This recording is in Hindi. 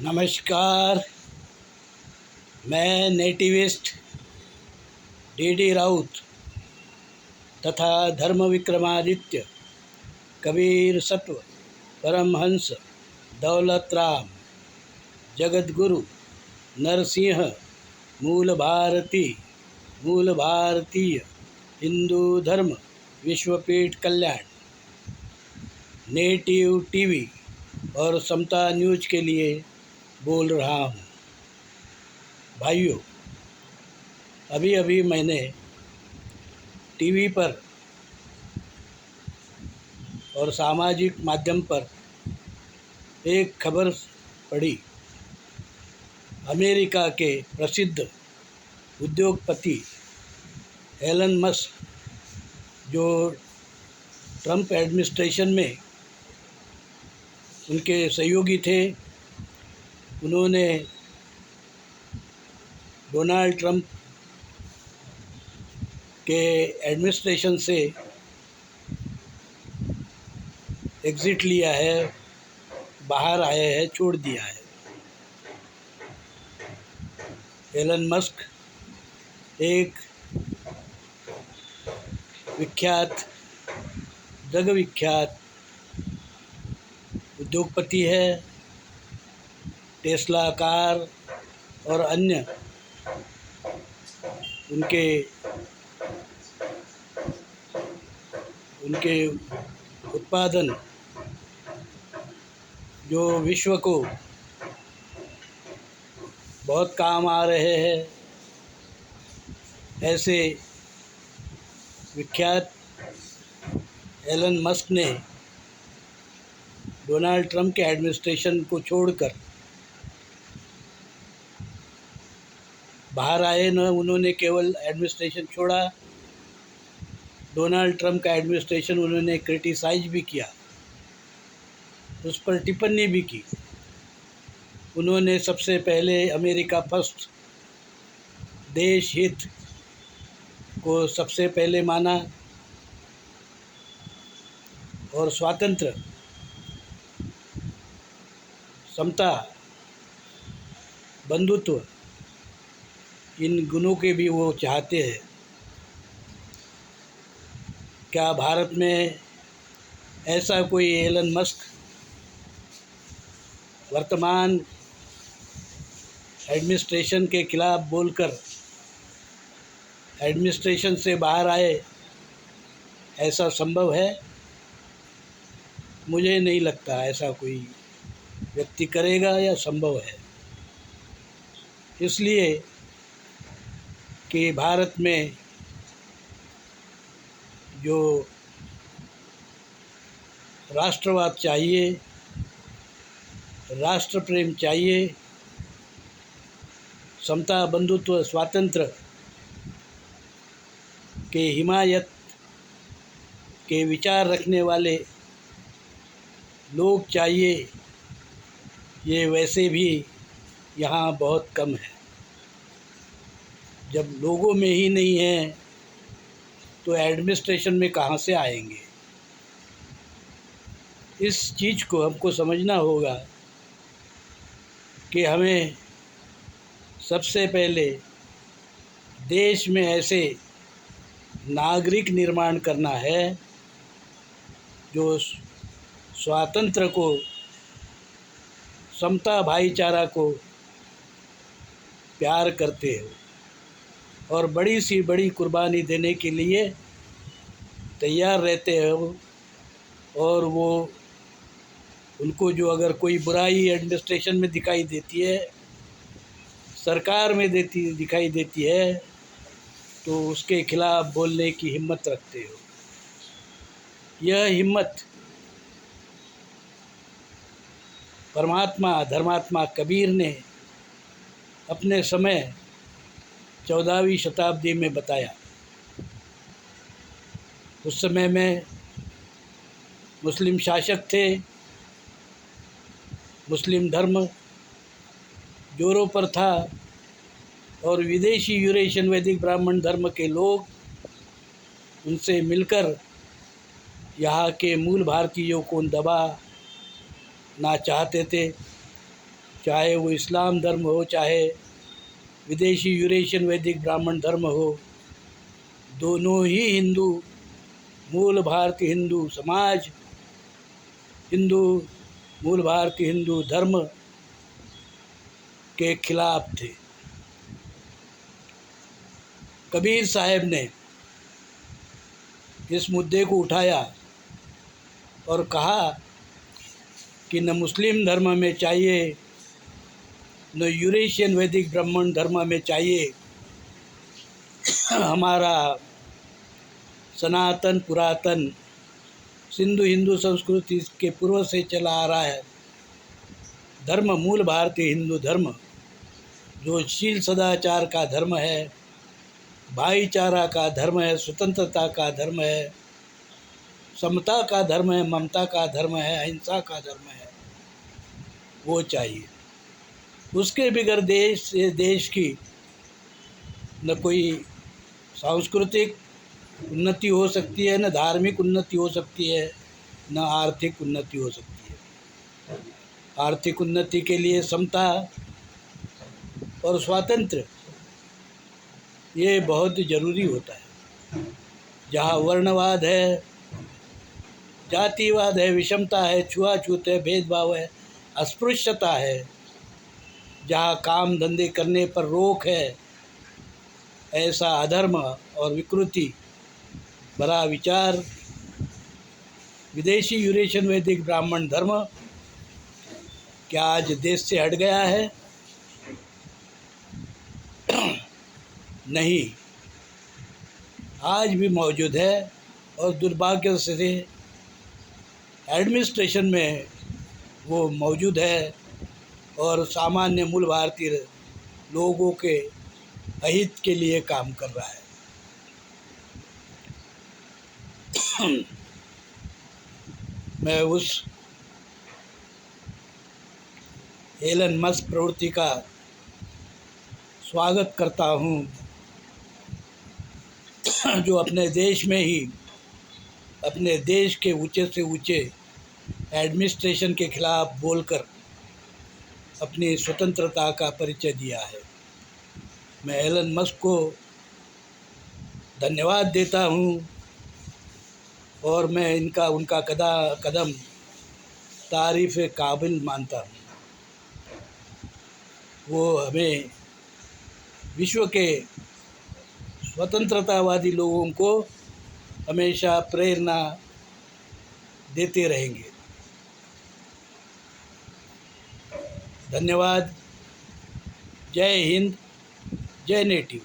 नमस्कार। मैं नेटिविस्ट डी राउत तथा धर्म विक्रमादित्य कबीर सत्व परमहंस दौलत राम जगद्गुरु नरसिंह मूल भारतीय हिंदू धर्म विश्वपीठ कल्याण नेटिव टीवी और समता न्यूज के लिए बोल रहा हूँ। भाइयों, अभी अभी मैंने टीवी पर और सामाजिक माध्यम पर एक खबर पढ़ी। अमेरिका के प्रसिद्ध उद्योगपति एलन मस्क, जो ट्रंप एडमिनिस्ट्रेशन में उनके सहयोगी थे, उन्होंने डोनाल्ड ट्रंप के एडमिनिस्ट्रेशन से एग्ज़िट लिया है, बाहर आए हैं, छोड़ दिया है। एलन मस्क एक जग विख्यात उद्योगपति है। टेस्ला कार और अन्य उनके उत्पादन जो विश्व को बहुत काम आ रहे हैं, ऐसे विख्यात एलन मस्क ने डोनाल्ड ट्रंप के एडमिनिस्ट्रेशन को छोड़कर बाहर आए। न उन्होंने केवल एडमिनिस्ट्रेशन छोड़ा, डोनाल्ड ट्रंप का एडमिनिस्ट्रेशन उन्होंने क्रिटिसाइज भी किया, उस पर टिप्पणी भी की। उन्होंने सबसे पहले अमेरिका फर्स्ट, देश हित को सबसे पहले माना और स्वातंत्र, समता, बंधुत्व, इन गुणों के भी वो चाहते हैं। क्या भारत में ऐसा कोई एलन मस्क वर्तमान एडमिनिस्ट्रेशन के खिलाफ बोलकर एडमिनिस्ट्रेशन से बाहर आए, ऐसा संभव है? मुझे नहीं लगता ऐसा कोई व्यक्ति करेगा या संभव है। इसलिए कि भारत में जो राष्ट्रवाद चाहिए, राष्ट्र प्रेम चाहिए, समता, बंधुत्व, स्वातंत्र्य के हिमायत के विचार रखने वाले लोग चाहिए, ये वैसे भी यहाँ बहुत कम है। जब लोगों में ही नहीं है तो एडमिनिस्ट्रेशन में कहाँ से आएंगे? इस चीज़ को हमको समझना होगा कि हमें सबसे पहले देश में ऐसे नागरिक निर्माण करना है जो स्वातंत्र्य को, समता, भाईचारा को प्यार करते हो और बड़ी सी बड़ी कुर्बानी देने के लिए तैयार रहते हो। और वो उनको जो अगर कोई बुराई एडमिनिस्ट्रेशन में दिखाई देती है, सरकार में दिखाई देती है, तो उसके खिलाफ बोलने की हिम्मत रखते हो। यह हिम्मत परमात्मा धर्मात्मा कबीर ने अपने समय 14वीं शताब्दी में बताया। उस समय में मुस्लिम शासक थे, मुस्लिम धर्म जोरों पर था और विदेशी यूरेशियन वैदिक ब्राह्मण धर्म के लोग उनसे मिलकर यहाँ के मूल भारतीयों को दबाना चाहते थे। चाहे वो इस्लाम धर्म हो, चाहे विदेशी यूरेशियन वैदिक ब्राह्मण धर्म हो, दोनों ही हिंदू, मूल भारतीय हिंदू समाज, हिंदू मूल भारतीय हिंदू धर्म के खिलाफ थे। कबीर साहब ने इस मुद्दे को उठाया और कहा कि न मुस्लिम धर्म में चाहिए, न यूरेशियन वैदिक ब्राह्मण धर्म में चाहिए, हमारा सनातन पुरातन सिंधु हिंदू संस्कृति के पूर्व से चला आ रहा है धर्म, मूल भारतीय हिंदू धर्म, जो शील सदाचार का धर्म है, भाईचारा का धर्म है, स्वतंत्रता का धर्म है, समता का धर्म है, ममता का धर्म है, अहिंसा का धर्म है, वो चाहिए। उसके बगैर देश की न कोई सांस्कृतिक उन्नति हो सकती है, न धार्मिक उन्नति हो सकती है, न आर्थिक उन्नति हो सकती है। आर्थिक उन्नति के लिए समता और स्वातंत्र्य ये बहुत ज़रूरी होता है। जहाँ वर्णवाद है, जातिवाद है, विषमता है, छुआछूत है, भेदभाव है, अस्पृश्यता है, जहाँ काम धंधे करने पर रोक है, ऐसा अधर्म और विकृति भरा विचार विदेशी यूरेशियन वैदिक ब्राह्मण धर्म क्या आज देश से हट गया है? नहीं, आज भी मौजूद है और दुर्भाग्य से एडमिनिस्ट्रेशन में वो मौजूद है और सामान्य मूल भारतीय लोगों के अहित के लिए काम कर रहा है। मैं उस एलन मस्क प्रवृत्ति का स्वागत करता हूँ जो अपने देश में ही अपने देश के ऊंचे से ऊंचे एडमिनिस्ट्रेशन के खिलाफ बोलकर अपनी स्वतंत्रता का परिचय दिया है। मैं एलन मस्क को धन्यवाद देता हूँ और मैं उनका कदम तारीफ़ काबिल मानता हूँ। वो हमें विश्व के स्वतंत्रतावादी लोगों को हमेशा प्रेरणा देते रहेंगे। धन्यवाद। जय हिंद, जय नेटिव।